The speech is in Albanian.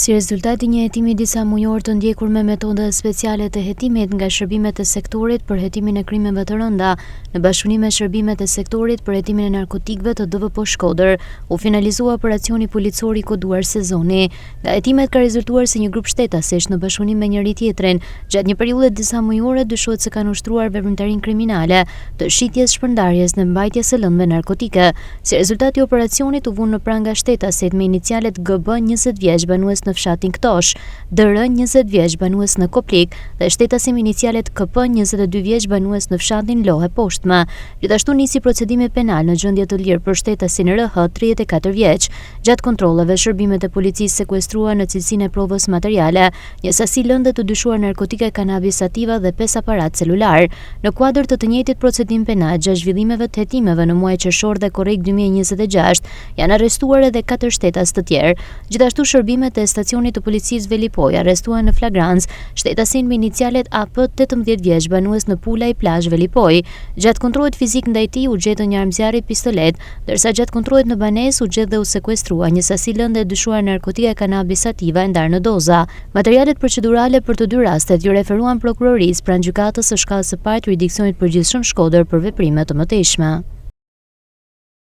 Si rezultati një hetimi disa mujor të ndjekur me metoda speciale të hetimit nga shërbimet e sektorit për hetimin e krimeve të rënda, në bashkëpunim me shërbimet e sektorit për hetimin e narkotikëve të DVP Shkodër, u finalizua operacioni policor i koduar Sezoni. Nga hetimet ka rezultuar se një grup shtetasesh në bashkëpunim me njëri tjetrin, gjatë një periudhe disa mujore dyshohet se kanë ushtruar veprimtarinë kriminale të shitjes, shpërndarjes dhe mbajtjes së lëndëve narkotike. Si rezultat i operacionit u vunë në pranga shtetasit me inicialet GB 20 vjeç banues në fshatin Ktosh, DR 20 vjeç banues në Koplik dhe shtetasim inicialet KP 22 vjeç banues në fshatin Lohe Poshtme. Gjithashtu nisi procedimi penal në gjendje të lirë për shtetasin RH 34 vjeç. Gjatë kontrolleve, shërbimet e policisë sekuestruan në cilësinë e provës materiale një sasi lëndë të dyshuar narkotike kanabis sativa dhe 5 aparat celular. Në kuadër të njëjtit procedim penal, gjatë zhvillimeve të hetimeve në muaj qershor dhe korrik 2026, janë arrestuar edhe 4 shtetas të tjerë. Gjithashtu shërbimet e stacionit të policisë Velipoj arrestuan në flagrancë shtetasin me inicialet AP 18 vjeç banues në Pula i Plazh Velipoj. Gjatë kontrollit fizik ndaj tij u gjetën një armëzjarri pistolet, ndërsa gjatë kontrollit në banesë u gjet dhe u sekuestrua një sasi lëndë e dyshuar narkotike kanabis sativa e ndarë në doza. Materialet procedurale për të dy rastet ju referuan prokurorisë pranë gjykatës së shkallës së parë të jurisdiksionit përgjithshëm Shkodër për veprime të mëtejshme.